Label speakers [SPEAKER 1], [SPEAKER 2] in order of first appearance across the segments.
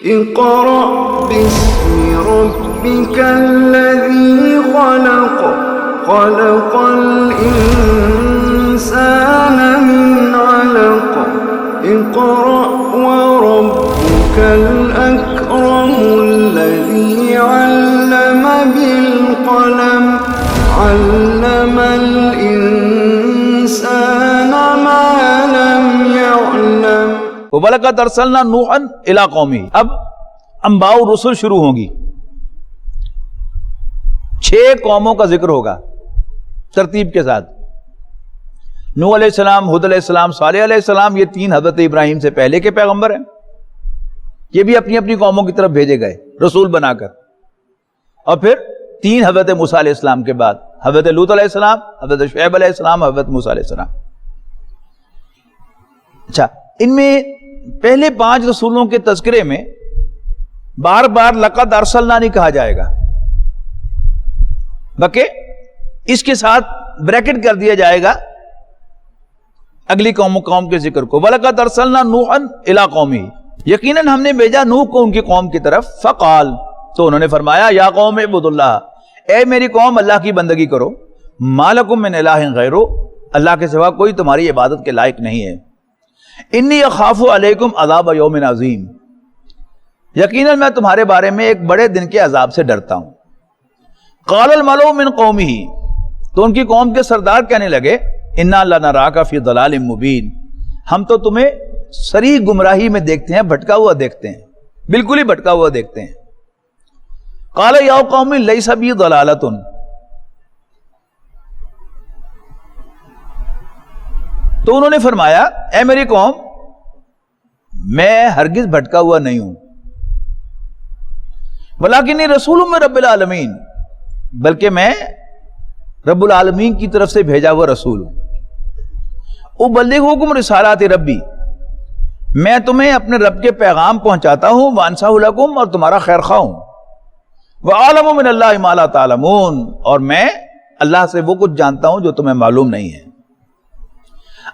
[SPEAKER 1] اقرأ باسم ربك الذي خلق خلق الإنسان من علق اقرأ وربك الأكرم الذي علم بالقلم علم الإنسان ما لم يعلم.
[SPEAKER 2] وَلَقَدْ أَرْسَلْنَا نُوحًا إِلَىٰ قَوْمِهِ. اب انباء و رسل شروع ہوں گی. 6 قوموں کا ذکر ہوگا ترتیب کے ساتھ. نوح علیہ السلام، ہود علیہ السلام، صالح علیہ السلام، یہ 3 حضرت ابراہیم سے پہلے کے پیغمبر ہیں. یہ بھی اپنی اپنی قوموں کی طرف بھیجے گئے رسول بنا کر. اور پھر 3 حضرت موسیٰ علیہ السلام کے بعد حضرت لوط علیہ السلام، حضرت شعیب علیہ السلام، حضرت موسیٰ علیہ السلام. اچھا، ان میں پہلے 5 رسولوں کے تذکرے میں بار بار لقد ارسلنا نہیں کہا جائے گا، بلکہ اس کے ساتھ بریکٹ کر دیا جائے گا اگلی قوم کے ذکر کو. وَلَقَدْ أَرْسَلْنَا نُوحًا إِلَىٰ قَوْمِهِ. یقیناً ہم نے بھیجا نوح کو ان کی قوم کی طرف. فقال، تو انہوں نے فرمایا، یا قوم اعبدوا اللہ، اے میری قوم اللہ کی بندگی کرو. مَا لَكُم مِّنْ إِلَٰهٍ غَيْرُهُ، اللہ کے سوا کوئی تمہاری عبادت کے لائق نہیں ہے. انی اخاف علیکم عذاب یوم عظیم، یقیناً میں تمہارے بارے میں ایک بڑے دن کے عذاب سے ڈرتا ہوں. قال الملؤ من قومہ، تو ان کی قوم کے سردار کہنے لگے، انا لنراک فی ضلال مبین، ہم تو تمہیں صریح گمراہی میں دیکھتے ہیں، بھٹکا ہوا دیکھتے ہیں، بالکل ہی بھٹکا ہوا دیکھتے ہیں. قال یا قوم لیس بی ضلالۃ، تو انہوں نے فرمایا، اے میری قوم، میں ہرگز بھٹکا ہوا نہیں ہوں. ولیکنی رسول من رب العالمین، بلکہ میں رب العالمین کی طرف سے بھیجا ہوا رسول ہوں. ابلغکم رسالات ربی، میں تمہیں اپنے رب کے پیغام پہنچاتا ہوں. وانصح لکم، اور تمہارا خیر خواہ ہوں. وعالم من اللہ ما لا تعلمون، اور میں اللہ سے وہ کچھ جانتا ہوں جو تمہیں معلوم نہیں ہے.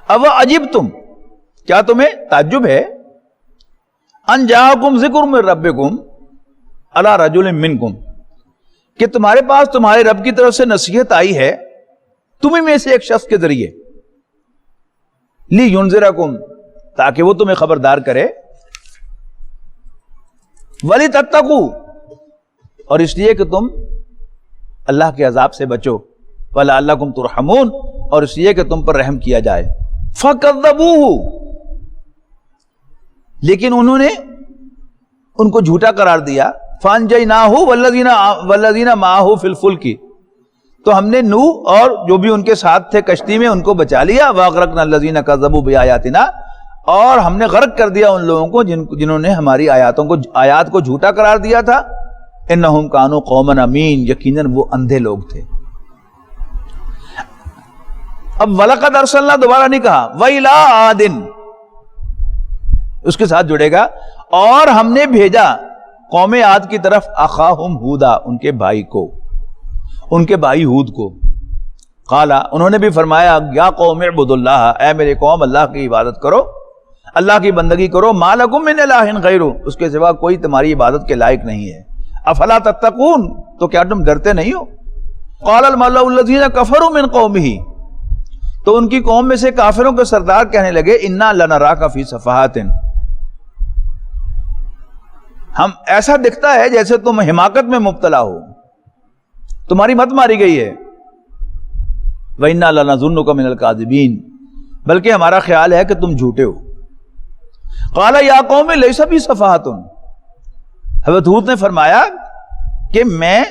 [SPEAKER 2] او عجبتم، کیا تمہیں تعجب ہے، ان جاءکم ذکر من ربکم علی رجل منکم، کہ تمہارے پاس تمہارے رب کی طرف سے نصیحت آئی ہے تمہیں میں سے ایک شخص کے ذریعے، لینذرکم، تاکہ وہ تمہیں خبردار کرے، ولتتقوا، اور اس لیے کہ تم اللہ کے عذاب سے بچو، ولعلکم ترحمون، اور اس لیے کہ تم پر رحم کیا جائے. فَكَذَّبُوهُ، لیکن انہوں نے ان کو جھوٹا قرار دیا. فَأَنْجَيْنَاهُ وَالَّذِينَ مَعَهُ فِي الْفُلْكِ، تو ہم نے نوح اور جو بھی ان کے ساتھ تھے کشتی میں ان کو بچا لیا. وَأَغْرَقْنَا الَّذِينَ كَذَّبُوا بِآيَاتِنَا، اور ہم نے غرق کر دیا ان لوگوں کو جنہوں نے ہماری آیات کو جھوٹا قرار دیا تھا. إِنَّهُمْ كَانُوا قَوْمًا عَمِينَ، یقیناً وہ اندھے لوگ تھے. اب وَلَقَدْ أَرْسَلْنَا دوبارہ نہیں کہا، وَإِلَىٰ عَادٍ اس کے ساتھ جڑے گا، اور ہم نے بھیجا قوم عاد کی طرف اخاہم ہودا، ان کے بھائی کو، ان کے بھائی ہود کو. قالا، انہوں نے بھی فرمایا، یا قوم اعبدوا اللہ، اے میری قوم اللہ کی عبادت کرو، اللہ کی بندگی کرو. ما لکم من الہ غیرہ، اس کے سوا کوئی تمہاری عبادت کے لائق نہیں ہے. افلا تتقون، تو کیا تم ڈرتے نہیں ہو. قال الملأ الذین کفروا من قومہ، تو ان کی قوم میں سے کافروں کے سردار کہنے لگے، انا لنراک فی صفحات، ہم ایسا دکھتا ہے جیسے تم حماقت میں مبتلا ہو، تمہاری مت ماری گئی ہے. وَإِنَّا لَنَظُنُّكَ مِنَ الْكَاذِبِينَ، بلکہ ہمارا خیال ہے کہ تم جھوٹے ہو. قَالَ يَا قَوْمِ لَيْسَ بِي صَفَحَةٌ، حضرت ہود نے فرمایا کہ میں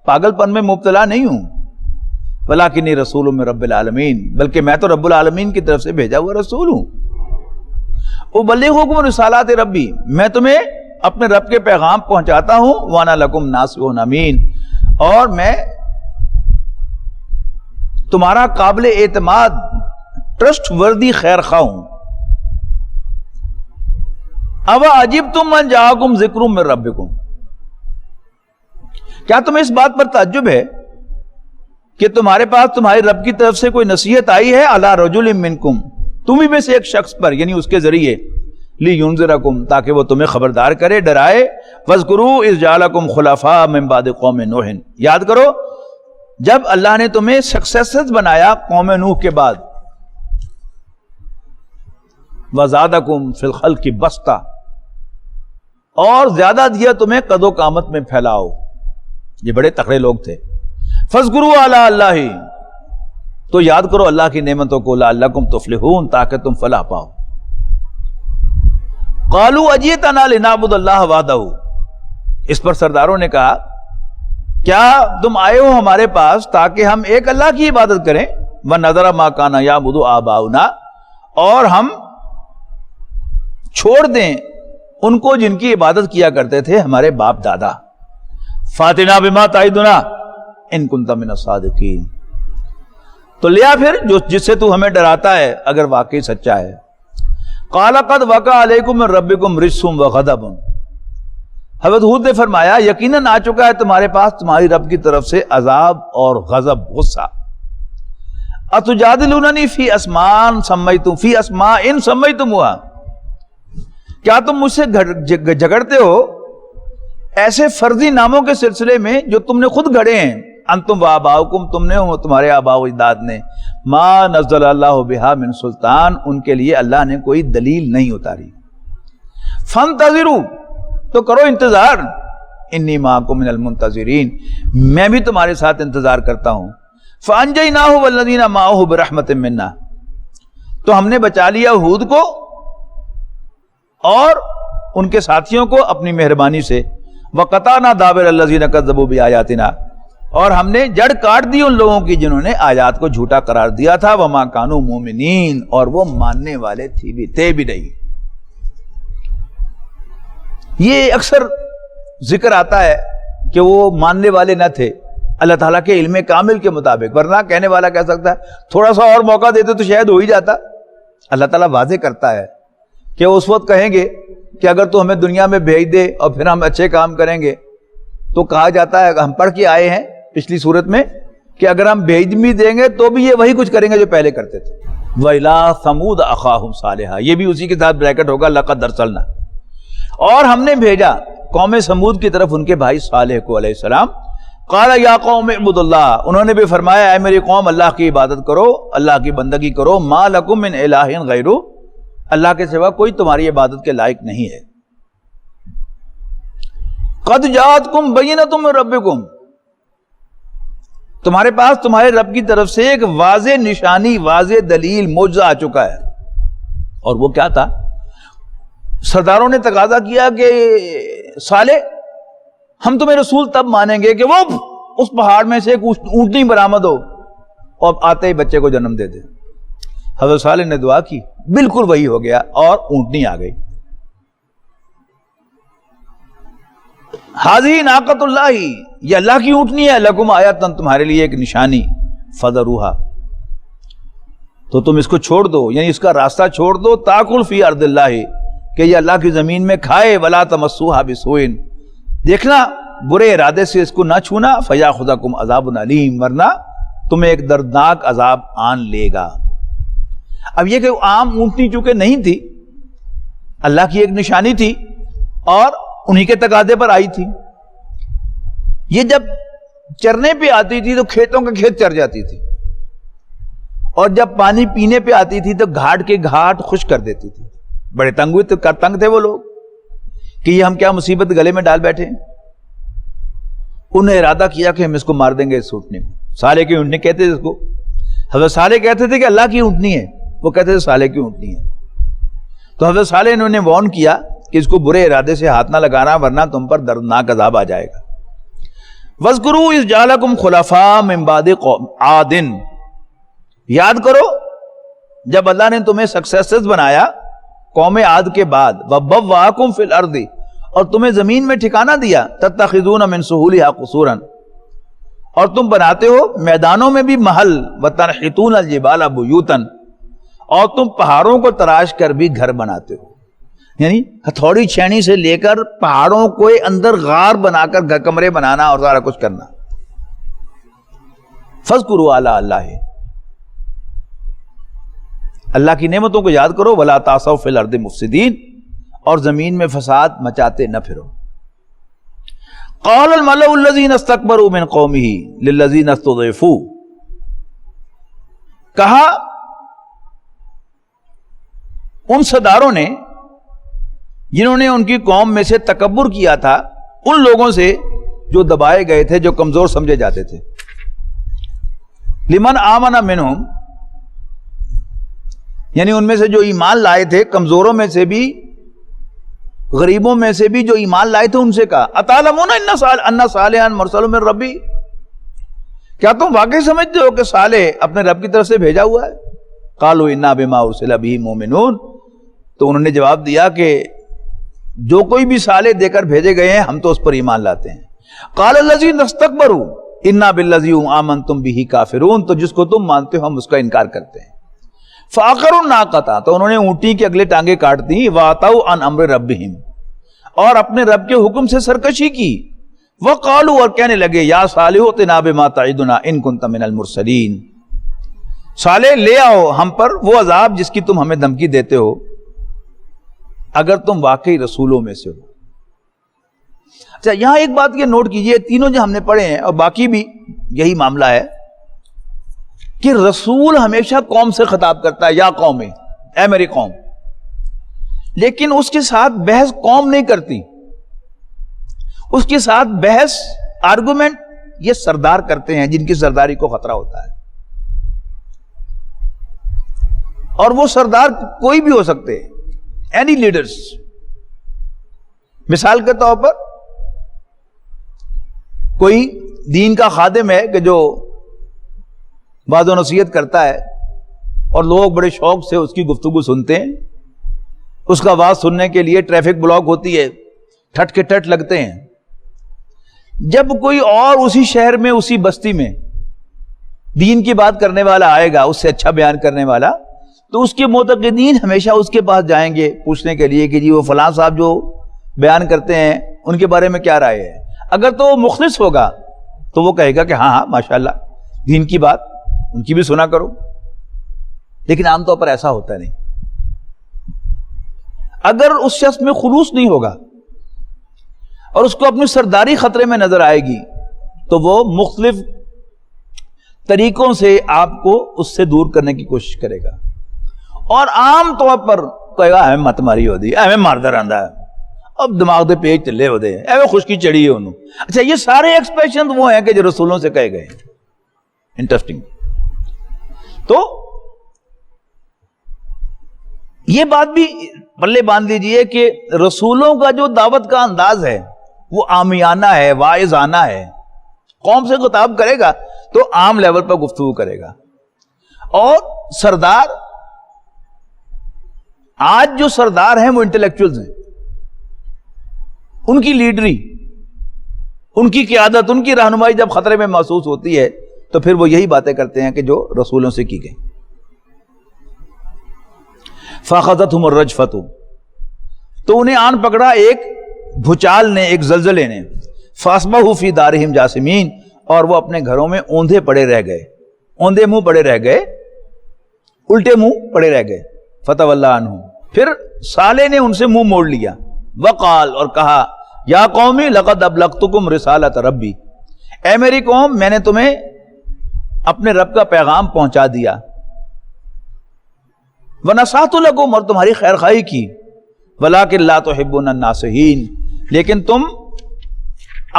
[SPEAKER 2] پاگل پن میں مبتلا نہیں ہوں. وَلَكِنِّي رَسُولٌ مِّن رَبِّ الْعَالَمِينَ، بلکہ میں تو رب العالمین کی طرف سے بھیجا ہوا رسول ہوں. أُبَلِّغُكُمْ رِسَالَاتِ رَبِّي، میں تمہیں اپنے رب کے پیغام پہنچاتا ہوں. وَأَنَا لَكُمْ نَاصِحٌ أَمِينٌ، اور میں تمہارا قابل اعتماد ٹرسٹ وردی خیر خواہ ہوں. اب عجبتم ان جاءکم ذکر من ربکم، کیا تمہیں اس بات پر تعجب ہے کہ تمہارے پاس تمہارے رب کی طرف سے کوئی نصیحت آئی ہے، علی رجل منکم، تمہیں میں سے ایک شخص پر، یعنی اس کے ذریعے، لِيُنذِرَكُمْ تاکہ وہ تمہیں خبردار کرے، ڈرائے، وَاذْكُرُوا إِذْ جَعَلَكُمْ خُلَفَاءَ مِن بَعْدِ قَوْمِ نُوحٍ یاد کرو جب اللہ نے تمہیں سکسیسر بنایا قوم نوح کے بعد، وَزَادَكُمْ فِي الْخَلْقِ بَسْطًا اور زیادہ دیا تمہیں قد و قامت میں پھیلاؤ، یہ بڑے تکڑے لوگ تھے، فَاذْكُرُوا آلاءَ اللَّهِ تو یاد کرو اللہ کی نعمتوں کو، لَعَلَّكُمْ تُفْلِحُونَ تاکہ تم فلاح پاؤ۔ قالوا اجئتنا لنعبد اللہ وحدہ اس پر سرداروں نے کہا کیا تم آئے ہو ہمارے پاس تاکہ ہم ایک اللہ کی عبادت کریں، وَنَذَرَ مَا كَانَ يَعْبُدُ آبَاؤُنَا اور ہم چھوڑ دیں ان کو جن کی عبادت کیا کرتے تھے ہمارے باپ دادا، فَاتِنَا بِمَا تَعِدُنَا إِن كُنتَ مِنَ الصَّادِقِينَ تو لیا پھر جس سے تو ہمیں ڈراتا ہے اگر واقعی سچا ہے۔ قَالَ قَدْ وَقَعَ عَلَيْكُم مِّن رَّبِّكُمْ رِجْسٌ وَغَضَبٌ حضرت ہود نے فرمایا یقیناً آ چکا ہے تمہارے پاس تمہاری رب کی طرف سے عذاب اور غضب، غصہ۔ أَتُجَادِلُونَنِي فِي أَسْمَاءٍ سَمَّيْتُمُوهَا کیا تم مجھ سے جھگڑتے ہو ایسے فرضی ناموں کے سلسلے میں جو تم نے خود گھڑے ہیں، انتم وآباؤکم تم نے تمہارے آباء و اجداد نے، ما نزل اللہ بہا من سلطان ان کے لیے اللہ نے کوئی دلیل نہیں اتاری، فانتظروا تو کرو انتظار، انی معکم من المنتظرین میں بھی تمہارے ساتھ انتظار کرتا ہوں۔ فانجیناہ والذین معہ برحمت منا تو ہم نے بچا لیا ہود کو اور ان کے ساتھیوں کو اپنی مہربانی سے، وقطعنا دابر الذین کذبوا بآیاتنا اور ہم نے جڑ کاٹ دی ان لوگوں کی جنہوں نے آیات کو جھوٹا قرار دیا تھا، وما کانوا مومنین اور وہ ماننے والے تھے بھی نہیں۔ یہ اکثر ذکر آتا ہے کہ وہ ماننے والے نہ تھے اللہ تعالیٰ کے علم کامل کے مطابق، ورنہ کہنے والا کہہ سکتا ہے تھوڑا سا اور موقع دیتے تو شاید ہو ہی جاتا۔ اللہ تعالیٰ واضح کرتا ہے کہ وہ اس وقت کہیں گے کہ اگر تو ہمیں دنیا میں بھیج دے اور پھر ہم اچھے کام کریں گے، تو کہا جاتا ہے ہم پڑھ کے آئے ہیں پچھلی صورت میں کہ اگر ہم بھیج بھی دیں گے تو بھی یہ وہی کچھ کریں گے جو پہلے کرتے تھے۔ وَإِلَىٰ ثَمُودَ أَخَاهُمْ صَالِحًا یہ بھی اسی کے ساتھ بریکٹ ہوگا، لَقَدْ أَرْسَلْنَا اور ہم نے بھیجا قوم سمود کی طرف ان کے بھائی صالح کو علیہ السلام۔ قَالَ يَا قَوْمِ اعْبُدُوا اللَّهَ انہوں نے بھی فرمایا اے میری قوم اللہ کی عبادت کرو، اللہ کی بندگی کرو، مَا لَكُم مِّنْ إِلَٰهٍ غَيْرُهُ اللہ کے سوا کوئی تمہاری عبادت کے لائق نہیں ہے۔ قَدْ جَاءَتْكُمْ بَيِّنَةٌ مِّن رَّبِّكُمْ تمہارے پاس تمہارے رب کی طرف سے ایک واضح نشانی، واضح دلیل، معجزہ آ چکا ہے۔ اور وہ کیا تھا؟ سرداروں نے تقاضا کیا کہ صالح ہم تمہیں رسول تب مانیں گے کہ وہ اس پہاڑ میں سے ایک اونٹنی برآمد ہو اور آتے ہی بچے کو جنم دے دے۔ حضرت صالح نے دعا کی، بالکل وہی ہو گیا اور اونٹنی آ گئی۔ حاضی ناقۃ اللہ یہ اللہ کی اونٹنی ہے، لکم آیاتن تمہارے لیے ایک نشانی، فذروہا تو تم اس کو چھوڑ دو، یعنی اس کا راستہ چھوڑ دو، تاکل فی ارض اللہ کہ یہ اللہ کی زمین میں کھائے، ولا تمسوہا بسوء دیکھنا برے ارادے سے اس کو نہ چھونا، فیاخذکم عذاب علیم ورنہ تمہیں ایک دردناک عذاب آن لے گا۔ اب یہ کہ عام اونٹنی چونکہ نہیں تھی، اللہ کی ایک نشانی تھی اور انہی کے تقاضے پر آئی تھی، یہ جب چرنے پہ آتی تھی تو کھیتوں کے کھیت چر جاتی تھی، اور جب پانی پینے پہ آتی تھی تو گھاٹ کے گھاٹ خشک کر دیتی تھی۔ بڑے تنگ تھے وہ لوگ کہ یہ ہم کیا مصیبت گلے میں ڈال بیٹھے ہیں۔ انہوں نے ارادہ کیا کہ ہم اس کو مار دیں گے، اس اونٹنی کو۔ صالح کی اونٹنی کہتے تھے اس کو، حضرت صالح کہتے تھے کہ اللہ کی اونٹنی ہے، وہ کہتے تھے صالح کی اونٹنی ہے۔ تو حضرت صالح انہوں نے وارن کیا کہ اس کو برے ارادے سے ہاتھ نہ لگانا ورنہ تم پر دردناک عذاب آ جائے گا۔ وَاذْكُرُوا إِذْ جَعَلَكُمْ خُلَفَاءَ مِن بَعْدِ عَادٍ یاد کرو جب اللہ نے تمہیں سکسیسرز بنایا قوم عاد کے بعد، وَبَوَّأَكُمْ فِي الْأَرْضِ اور تمہیں زمین میں ٹھکانہ دیا، تَتَّخِذُونَ مِن سُهُولِهَا قُصُورًا اور تم بناتے ہو میدانوں میں بھی محل، وَتَنْحِتُونَ الْجِبَالَ بُيُوتًا اور تم پہاڑوں کو تراش کر بھی گھر بناتے ہو، یعنی ہتھوڑی چھینی سے لے کر پہاڑوں کو اندر غار بنا کر کمرے بنانا اور سارا کچھ کرنا۔ فَاذْكُرُوا آلاءَ اللَّهِ اللہ کی نعمتوں کو یاد کرو، وَلَا تَعْثَوْا فِي الْأَرْضِ مُفْسِدِينَ اور زمین میں فساد مچاتے نہ پھرو. قال الملأ الذین استکبروا من قومہ للذین استضعفوا، کہا ان سرداروں نے جنہوں نے ان کی قوم میں سے تکبر کیا تھا ان لوگوں سے جو دبائے گئے تھے، جو کمزور سمجھے جاتے تھے. لمن آمن منہم، یعنی ان میں سے جو ایمان لائے تھے، کمزوروں میں سے بھی، غریبوں میں سے بھی جو ایمان لائے تھے، ان سے کہا اتعلمون ان صالحا مرسل من ربی، کیا تم واقعی سمجھتے ہو کہ صالح اپنے رب کی طرف سے بھیجا ہوا ہے؟ قالوا انا بما ارسل به مؤمنون، تو انہوں نے جواب دیا کہ جو کوئی بھی صالح دے کر بھیجے گئے ہیں ہم تو اس پر ایمان لاتے ہیں. قال الذین استکبروا انا بالذی آمنتم به کافرون، تو جس کو تم مانتے ہو ہم اس کا انکار کرتے ہیں. فعقروا الناقۃ، تو انہوں نے اونٹی کے اگلے ٹانگیں کاٹ دی. وعتوا عن امر ربہم، اور اپنے رب کے حکم سے سرکشی کی. وقالوا، اور کہنے لگے یا صالح اتنا بما تعدنا ان کنت من المرسلین، صالح لے آؤ ہم پر وہ عذاب جس کی تم ہمیں دھمکی دیتے ہو اگر تم واقعی رسولوں میں سے ہو. اچھا، یہاں ایک بات یہ نوٹ کیجئے، تینوں جو ہم نے پڑھے ہیں اور باقی بھی یہی معاملہ ہے کہ رسول ہمیشہ قوم سے خطاب کرتا ہے، یا قوم، اے میری قوم، لیکن اس کے ساتھ بحث قوم نہیں کرتی، اس کے ساتھ بحث آرگومنٹ یہ سردار کرتے ہیں جن کی سرداری کو خطرہ ہوتا ہے. اور وہ سردار کوئی بھی ہو سکتے، اینی لیڈرز. مثال کے طور پر کوئی دین کا خادم ہے کہ جو وعظ و نصیحت کرتا ہے اور لوگ بڑے شوق سے اس کی گفتگو سنتے ہیں، اس کا آواز سننے کے لیے ٹریفک بلاک ہوتی ہے، ٹھٹ کے ٹھٹ لگتے ہیں. جب کوئی اور اسی شہر میں، اسی بستی میں دین کی بات کرنے والا آئے گا، اس سے اچھا بیان کرنے والا، تو اس کے معتقدین ہمیشہ اس کے پاس جائیں گے پوچھنے کے لیے کہ جی وہ فلاں صاحب جو بیان کرتے ہیں ان کے بارے میں کیا رائے ہے. اگر تو وہ مخلص ہوگا تو وہ کہے گا کہ ہاں ہاں ماشاءاللہ دین کی بات ان کی بھی سنا کرو. لیکن عام طور پر ایسا ہوتا نہیں. اگر اس شخص میں خلوص نہیں ہوگا اور اس کو اپنی سرداری خطرے میں نظر آئے گی تو وہ مختلف طریقوں سے آپ کو اس سے دور کرنے کی کوشش کرے گا. اور عام طور پر کہے گا ہمیں مت ماری ہو دی، ہمیں ماردا رہندا ہے، اب دماغ دے پیج چلے ہو دے، ایویں خشکی چڑھی ہے انہوں. اچھا، یہ سارے ایکسپریشن وہ ہیں کہ جو رسولوں سے کہے گئے. انٹرسٹنگ. تو یہ بات بھی پلے باندھ لیجئے کہ رسولوں کا جو دعوت کا انداز ہے وہ عامیانہ ہے، واعظانہ ہے. قوم سے خطاب کرے گا تو عام لیول پر گفتگو کرے گا. اور سردار، آج جو سردار ہیں وہ انٹلیکچوئلز ہیں، ان کی لیڈری، ان کی قیادت، ان کی رہنمائی جب خطرے میں محسوس ہوتی ہے تو پھر وہ یہی باتیں کرتے ہیں کہ جو رسولوں سے کی گئی. فَأَخَذَتْهُمُ الرَّجْفَةُ، تو انہیں آن پکڑا ایک بھوچال نے، ایک زلزلے نے. فَأَصْبَحُوا فِي دَارِهِمْ جَاثِمِينَ، اور وہ اپنے گھروں میں اوندھے پڑے رہ گئے، اوندھے منہ پڑے رہ گئے، الٹے منہ پڑے رہ گئے. فَتَوَلَّىٰ عَنْهُمْ، پھر صالح نے ان سے منہ موڑ لیا. وقال، اور کہا یا قومی لقد ابلغتکم رسالۃ ربی، اے میری قوم میں نے تمہیں اپنے رب کا پیغام پہنچا دیا. ونصحت لکم، اور تمہاری خیر خواہی کی. ولکن لا تحبون الناصحین، لیکن تم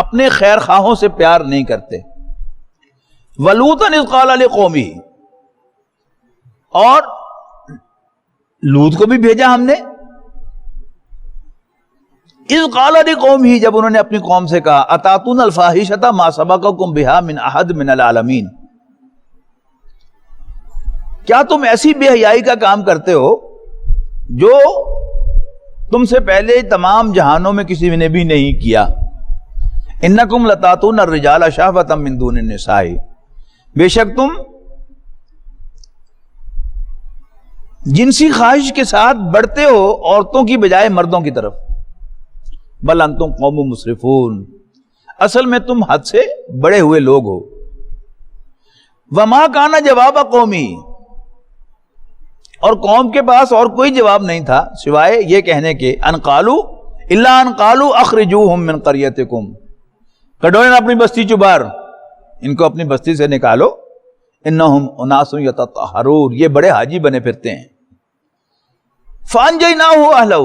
[SPEAKER 2] اپنے خیر خواہوں سے پیار نہیں کرتے. ولوطا اذ قال لقومہ، اور لوط کو بھی بھیجا ہم نے. اذ قال لقومہ، جب انہوں نے اپنی قوم سے کہا اتاتون الفاحشۃ ما سبقکم بہا من احد من العالمین، کیا تم ایسی بے حیائی کا کام کرتے ہو جو تم سے پہلے تمام جہانوں میں کسی نے بھی نہیں کیا. انکم لتاتون الرجال شہوۃ من دون النساء، بے شک تم جنسی خواہش کے ساتھ بڑھتے ہو عورتوں کی بجائے مردوں کی طرف. بل انتم قوم مسرفون، اصل میں تم حد سے بڑے ہوئے لوگ ہو. وما کان جواب قومی، اور قوم کے پاس اور کوئی جواب نہیں تھا سوائے یہ کہنے کے ان قالوا اخرجوہم من قریتکم، کڈو انہیں اپنی بستی چبار، ان کو اپنی بستی سے نکالو، انہم اناس یتطہرون، یہ بڑے حاجی بنے پھرتے ہیں۔ فانجیناہ اہلہ،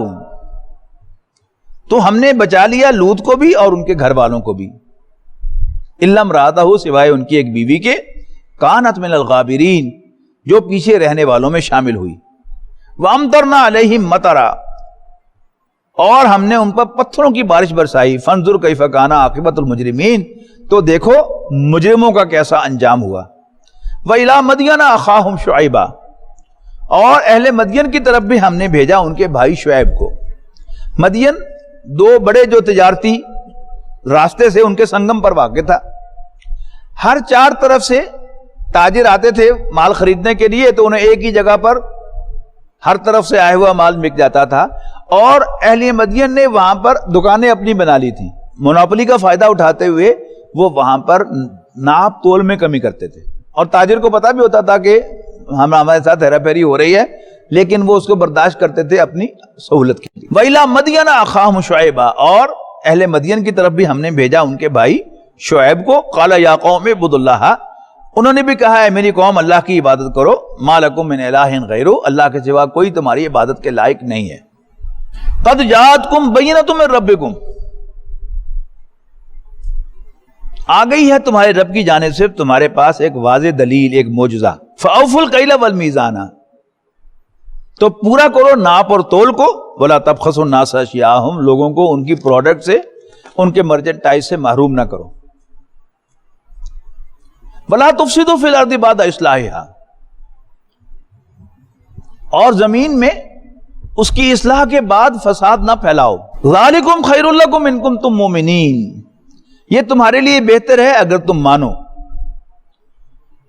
[SPEAKER 2] تو ہم نے بچا لیا لوط کو بھی اور ان کے گھر والوں کو بھی، الا امرأتہ، سوائے ان کی ایک بیوی کے، کانت من الغابرین، جو پیچھے رہنے والوں میں شامل ہوئی، وامطرنا علیہم مطرا، اور ہم نے ان پر پتھروں کی بارش برسائی، فانظر کیف کان عاقبۃ المجرمین، تو دیکھو مجرموں کا کیسا انجام ہوا۔ وَإِلَىٰ مَدْيَنَ أَخَاهُمْ شُعَيْبًا، اور اہل مدین کی طرف بھی ہم نے بھیجا ان کے بھائی شعیب کو۔ مدین دو بڑے جو تجارتی راستے سے ان کے سنگم پر واقع تھا، ہر چار طرف سے تاجر آتے تھے مال خریدنے کے لیے، تو انہیں ایک ہی جگہ پر ہر طرف سے آیا ہوا مال مل جاتا تھا، اور اہل مدین نے وہاں پر دکانیں اپنی بنا لی تھیں، مونوپولی کا فائدہ اٹھاتے ہوئے وہ وہاں پر ناپ تول میں کمی کرتے تھے، اور تاجر کو پتا بھی ہوتا تھا کہ ہمارے ساتھ ہیرا پھیری ہو رہی ہے، لیکن وہ اس کو برداشت کرتے تھے اپنی سہولت کے لیے۔ وَإِلَىٰ مَدْيَنَ أَخَاهُمْ شُعَيْبًا، اور اہل مدین کی طرف بھی ہم نے بھیجا ان کے بھائی شعیب کو۔ قَالَ يَا قَوْمِ اعْبُدُوا اللَّهَ، انہوں نے بھی کہا ہے میری قوم اللہ کی عبادت کرو، مَا لَكُم مِّنْ إِلَٰهٍ غَيْرُهُ، اللہ کے سوا کوئی تمہاری عبادت کے لائق نہیں ہے۔ قَدْ جَاءَتْكُمْ بَيِّنَةٌ مِّن رَبِّكُمْ، آ گئی ہے تمہارے رب کی جانب سے تمہارے پاس ایک واضح دلیل، ایک معجزہ۔ فَأَوْفُوا الْكَيْلَ وَالْمِيزَانَ، تو پورا کرو ناپ اور تول کو، وَلَا تَبْخَسُوا النَّاسَ أَشْيَاءَهُمْ، لوگوں کو ان کی پروڈکٹ سے، ان کے مرچنڈائز سے محروم نہ کرو۔ وَلَا تُفْسِدُوا فِي الْأَرْضِ بَعْدَ إِصْلَاحِهَا، اور زمین میں اس کی اصلاح کے بعد فساد نہ پھیلاؤ۔ ذَلِكُمْ خَيْرٌ لَكُمْ إِن كُنتُم مُؤْمِنِينَ، یہ تمہارے لیے بہتر ہے اگر تم مانو۔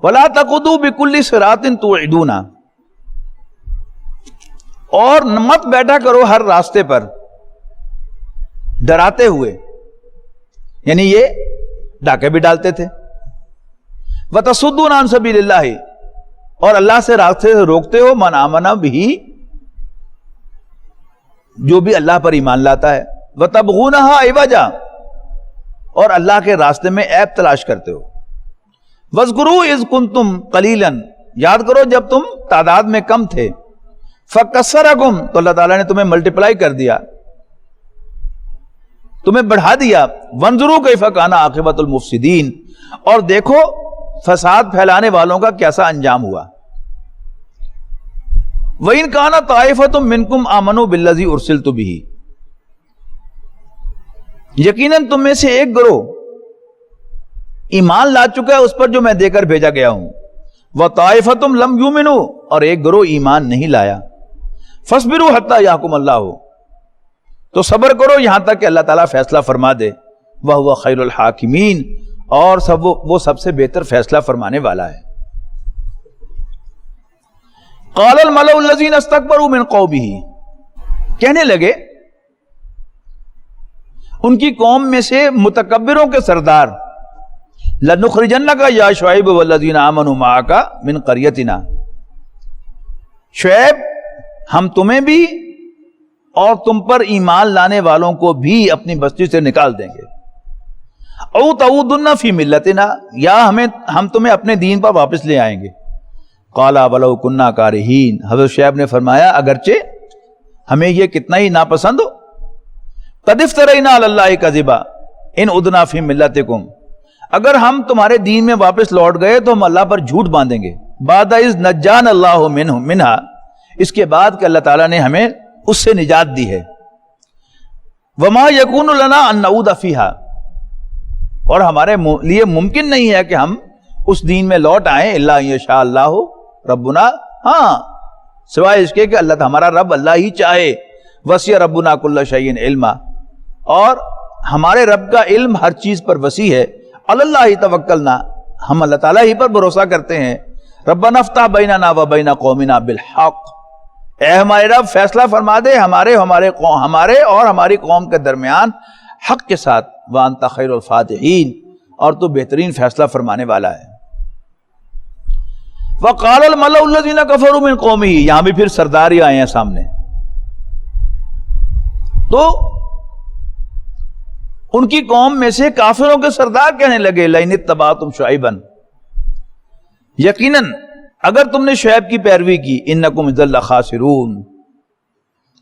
[SPEAKER 2] وَلَا تَقْعُدُوا بِكُلِّ صِرَاطٍ تُوعِدُونَ، اور مت بیٹھا کرو ہر راستے پر ڈراتے ہوئے، یعنی یہ ڈاکے بھی ڈالتے تھے۔ وَتَصُدُّونَ عَن سَبِيلِ اللَّهِ، اور اللہ سے راستے سے روکتے ہو من آمن بِهِ، جو بھی اللہ پر ایمان لاتا ہے۔ وَتَبْغُونَهَا عِوَجًا، اور اللہ کے راستے میں عیب تلاش کرتے ہو۔ وَاذْكُرُوا إِذْ كُنتُمْ قَلِيلًا، یاد کرو جب تم تعداد میں کم تھے۔ فَكَسَّرَكُمْ، تو اللہ تعالیٰ نے تمہیں ملٹیپلائی کر دیا، تمہیں بڑھا دیا۔ وَانظُرُوا كَيْفَ كَانَ عَاقِبَةُ الْمُفْسِدِينَ، اور دیکھو فساد پھیلانے والوں کا کیسا انجام ہوا۔ وَإِنْ كَانَ طَائِفَةٌ مِّنْكُمْ آمَنُوا بِالَّذِي أُرْسِلْتُ بِهِ، یقیناً تم میں سے ایک گروہ ایمان لا چکا ہے اس پر جو میں دے کر بھیجا گیا ہوں۔ وَطَائِفَةٌ لَمْ يُؤْمِنُوا، اور ایک گروہ ایمان نہیں لایا۔ فَاصْبِرُوا حَتَّى يَحْكُمَ اللَّهُ، تو صبر کرو یہاں تک کہ اللہ تعالیٰ فیصلہ فرما دے۔ وَهُوَ خَيْرُ الْحَاكِمِينَ، اور وہ سب سے بہتر فیصلہ فرمانے والا ہے۔ قَالَ الْمَلَأُ الَّذِينَ اسْتَكْبَرُوا مِنْ قَوْمِهِ، کہنے لگے ان کی قوم میں سے متکبروں کے سردار، لَنُخْرِجَنَّكَ يَا شُعَيْبُ وَالَّذِينَ آمَنُوا مَعَكَ مِنْ قَرْيَتِنَا، شعیب ہم تمہیں بھی اور تم پر ایمان لانے والوں کو بھی اپنی بستی سے نکال دیں گے۔ او تعودن فی ملتنا، یا ہم تمہیں اپنے دین پر واپس لے آئیں گے۔ قال ولو کنا کارہین، حضرت شعیب نے فرمایا اگرچہ ہمیں یہ کتنا ہی ناپسند ہو۔ قد افترینا علی اللہ کذبا ان عدنا فی ملتکم، اگر ہم تمہارے دین میں واپس لوٹ گئے تو ہم اللہ پر جھوٹ باندھیں گے۔ بعد اذ نجانا اللہ منہا، اس کے بعد کہ اللہ تعالیٰ نے ہمیں اس سے نجات دی ہے۔ وما یکون لنا ان نعود فیہا، اور ہمارے لیے ممکن نہیں ہے کہ ہم اس دین میں لوٹ آئیں، الا ان یشاء اللہ ربنا، ہاں سوائے اس کے کہ اللہ ہمارا رب اللہ ہی چاہے۔ وسع ربنا کل شیء علما، اور ہمارے رب کا علم ہر چیز پر وسیع ہے۔ علی اللہ توکلنا، ہم اللہ تعالیٰ ہی پر بھروسہ کرتے ہیں۔ ربنا افتح بیننا و بین قومنا بالحق، اے ہمارے رب فیصلہ فرما دے ہمارے اور ہماری قوم کے درمیان حق کے ساتھ۔ وانت خیر الفاتحین، اور تو بہترین فیصلہ فرمانے والا ہے۔ وقال الملأ الذین کفروا من قومہ، یہاں بھی پھر سردار ہی آئے ہیں سامنے. تو ان کی قوم میں سے کافروں کے سردار کہنے لگے لئن اتبعتم شعیبا، یقیناً اگر تم نے شعیب کی پیروی کی، انکم اذا لخاسرون،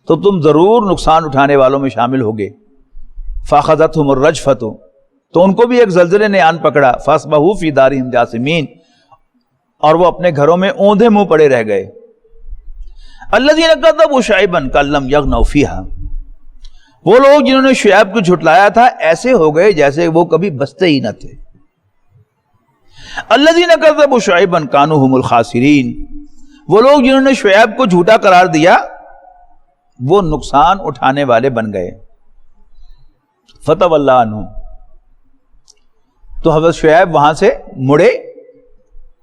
[SPEAKER 2] تو تم ضرور نقصان اٹھانے والوں میں شامل ہوگے. فاخذتهم الرجفۃ، تو ان کو بھی ایک زلزلے نے آن پکڑا. فاصبحوا فی دارہم جاثمین، اور وہ اپنے گھروں میں اوندھے منہ پڑے رہ گئے. الذین کذبوا شعیبا کأن لم یغنوا فیہا، وہ لوگ جنہوں نے شعیب کو جھٹلایا تھا ایسے ہو گئے جیسے وہ کبھی بستے ہی نہ تھے. الذین کذبوا شعیبا کانوا هم الخاسرین، وہ لوگ جنہوں نے شعیب کو جھوٹا قرار دیا وہ نقصان اٹھانے والے بن گئے. فتولی عنہم، تو حضرت شعیب وہاں سے مڑے.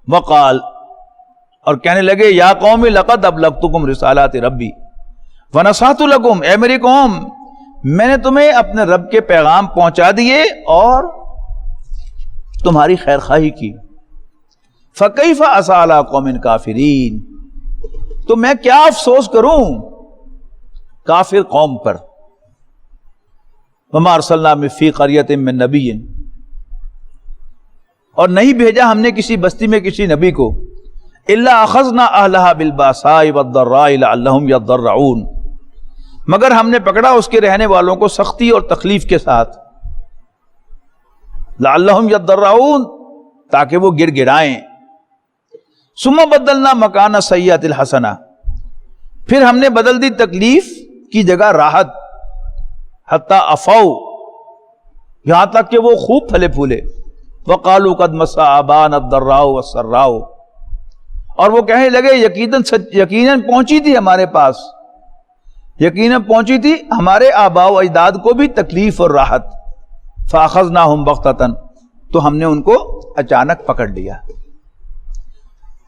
[SPEAKER 2] وقال، اور کہنے لگے یا قوم لقد ابلغتکم رسالات ربی ونصحت لکم، اے میری قوم میں نے تمہیں اپنے رب کے پیغام پہنچا دیے اور تمہاری خیر خواہی کی. فکیف عصی علی قوم کافرین، تو میں کیا افسوس کروں کافر قوم پر. وما ارسلنا فی قریۃ من نبی، اور نہیں بھیجا ہم نے کسی بستی میں کسی نبی کو، الا اخذنا اہلھا بالباساء والضراء لعلہم یضرعون، مگر ہم نے پکڑا اس کے رہنے والوں کو سختی اور تکلیف کے ساتھ. لعلہم یضرعون، تاکہ وہ گڑ گڑائیں. ثم بدلنا مکان السیئۃ الحسنہ، پھر ہم نے بدل دی تکلیف کی جگہ راحت. حتی عفوا، یہاں تک کہ وہ خوب پھلے پھولے. وقالوا قد مس آباءنا الضراء والسراء، اور وہ کہنے لگے یقیناً پہنچی تھی ہمارے پاس، یقیناً پہنچی تھی ہمارے آباء و اجداد کو بھی تکلیف اور راحت. فاخذناہم بغتۃ، تو ہم نے ان کو اچانک پکڑ لیا.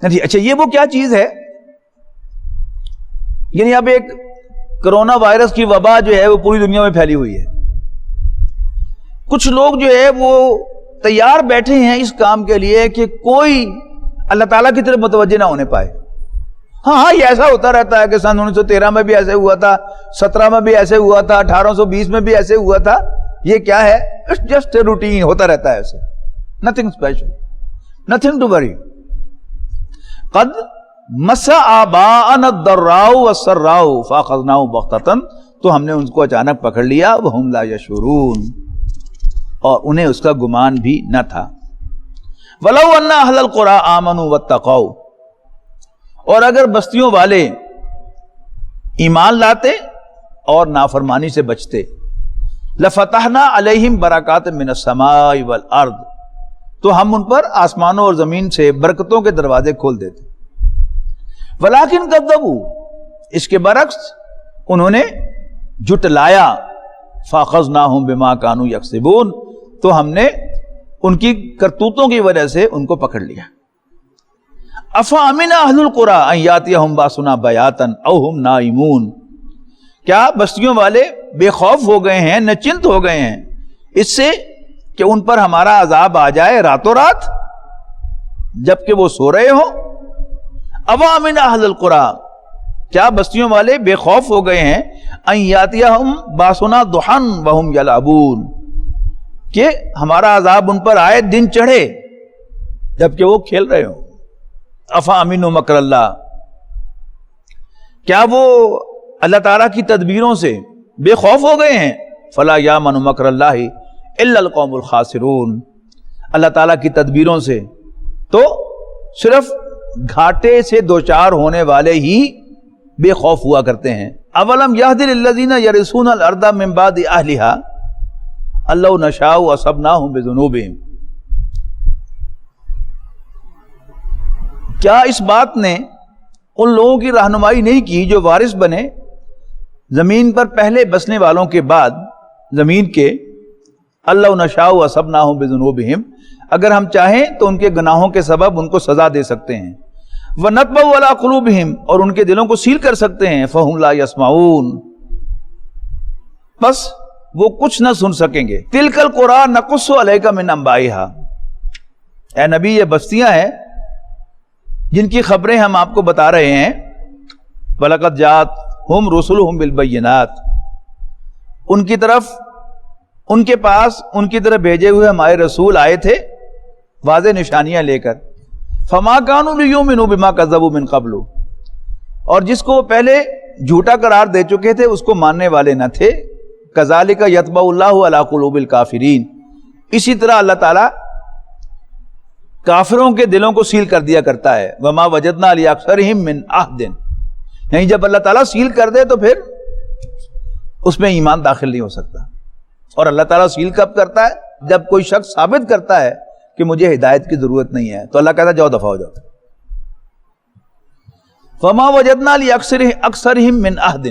[SPEAKER 2] اچھا یہ وہ کیا چیز ہے، یعنی اب ایک کرونا وائرس کی وبا جو ہے وہ پوری دنیا میں پھیلی ہوئی ہے. کچھ لوگ جو ہے وہ تیار بیٹھے ہیں اس کام کے لیے کہ کوئی اللہ تعالیٰ کی طرف متوجہ نہ ہونے پائے. ہاں یہ ایسا ہوتا رہتا ہے کہ سن 1913 میں بھی ایسے ہوا تھا، 17 میں بھی ایسے ہوا تھا، 1820 میں بھی ایسے ہوا تھا. یہ کیا ہے؟ اٹس جسٹ اے روٹین، ہوتا رہتا ہے ایسے، nothing special, nothing to worry. قد مس آباءنا الضراء والسراء فاخذناہم بغتۃ، تو ہم نے ان کو اچانک پکڑ لیا. وہم لا یشعرون، اور انہیں اس کا گمان بھی نہ تھا. وَلَوْ أَنَّ أَهْلَ الْقُرَىٰ آمَنُوا وَاتَّقَوْا، اور اگر بستیوں والے ایمان لاتے اور نافرمانی سے بچتے، لَفَتَحْنَا عَلَيْهِمْ بَرَكَاتٍ مِّنَ السَّمَاءِ وَالْأَرْضِ، تو ہم ان پر آسمانوں اور زمین سے برکتوں کے دروازے کھول دیتے. وَلَٰكِنْ كَذَّبُوا، اس کے برعکس انہوں نے جھٹلایا. فَأَخَذْنَاهُمْ بِمَا كَانُوا يَكْسِبُونَ، تو ہم نے ان کی کرتوتوں کی وجہ سے ان کو پکڑ لیا. أَفَأَمِنَ أَهْلُ الْقُرَىٰ أَن يَأْتِيَهُمْ بَأْسُنَا بَيَاتًا أَوْ هُمْ نَائِمُونَ، کیا بستیوں والے بے خوف ہو گئے ہیں، نچنت ہو گئے ہیں اس سے کہ ان پر ہمارا عذاب آ جائے راتوں رات جبکہ وہ سو رہے ہوں. أَفَأَمِنَ أَهْلُ الْقُرَىٰ، کیا بستیوں والے بے خوف ہو گئے ہیں، أَن يَأْتِيَهُمْ بَأْسُنَا ضُحًى وَهُمْ يَلْعَبُونَ، کہ ہمارا عذاب ان پر آئے دن چڑھے جبکہ وہ کھیل رہے ہوں. أَفَأَمِنُوا مَكْرَ اللَّهِ، کیا وہ اللہ تعالیٰ کی تدبیروں سے بے خوف ہو گئے ہیں. فَلَا يَأْمَنُ مَكْرَ اللَّهِ إِلَّا الْقَوْمُ الْخَاسِرُونَ، اللہ تعالیٰ کی تدبیروں سے تو صرف گھاٹے سے دوچار ہونے والے ہی بے خوف ہوا کرتے ہیں. اولم یہد للذین یرثون الارض من بعد اہلها ان لو نشاء اصبناہم بذنوبہم، کیا اس بات نے ان لوگوں کی رہنمائی نہیں کی جو وارث بنے زمین پر پہلے بسنے والوں کے بعد زمین کے. ان لو نشاء اصبناہم بذنوبہم، اگر ہم چاہیں تو ان کے گناہوں کے سبب ان کو سزا دے سکتے ہیں. وَنَطْبَعُ عَلَىٰ قُلُوبِهِمْ، اور ان کے دلوں کو سیل کر سکتے ہیں. فَهُمْ لَا يَسْمَعُونَ، بس وہ کچھ نہ سن سکیں گے. تِلْكَ الْقُرَىٰ نَقُصُّ عَلَيْكَ مِنْ أَنبَائِهَا، اے نبی یہ بستیاں ہیں جن کی خبریں ہم آپ کو بتا رہے ہیں، وَلَقَدْ جَاءَتْهُمْ رُسُلُهُمْ بِالْبَيِّنَاتِ، ان کے پاس ان کی طرف بھیجے ہوئے ہمارے رسول آئے تھے واضح نشانیاں لے کر، فَمَا كَانُوا لِيُؤْمِنُوا بِمَا كَذَّبُوا مِن قَبْلُ، اور جس کو پہلے جھوٹا قرار دے چکے تھے اس کو ماننے والے نہ تھے، كَذَلِكَ يَطْبَعُ اللَّهُ عَلَى قُلُوبِ الْكَافِرِينَ، اسی طرح اللہ تعالیٰ کافروں کے دلوں کو سیل کر دیا کرتا ہے، وَمَا وَجَدْنَا لِأَكْثَرِهِم مِّنْ عَهْدٍ، نہیں جب اللہ تعالیٰ سیل کر دے تو پھر اس میں ایمان داخل نہیں ہو سکتا، اور اللہ تعالیٰ سیل کب کرتا ہے؟ جب کوئی شخص ثابت کرتا ہے کہ مجھے ہدایت کی ضرورت نہیں ہے تو اللہ کہتا ہے جاؤ دفع ہو جاؤ۔ فَمَا وَجَدْنَا لِأَكْثَرِهِم مِّنْ عَهْدٍ،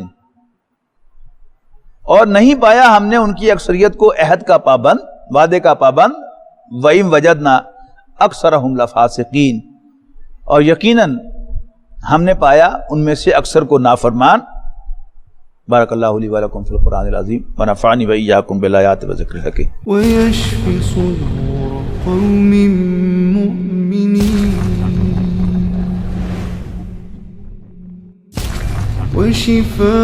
[SPEAKER 2] اور نہیں پایا ہم نے ان کی اکثریت کو عہد کا پابند، وعدے کا پابند، وَإِن وَجَدْنَا أَكْثَرَهُمْ لَفَاسِقِينَ، اور یقیناً ہم نے پایا ان میں سے اکثر کو نافرمان۔ بارک اللہ لی ولکم فی القرآن العظیم ونفعنی وإیاکم بالآیات وذکر الحکیم۔
[SPEAKER 1] ويشف صدور قوم مؤمنين وشفاء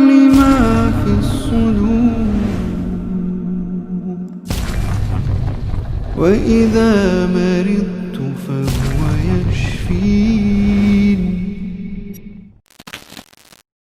[SPEAKER 1] لما في الصدور وإذا مرضت فهو يشفين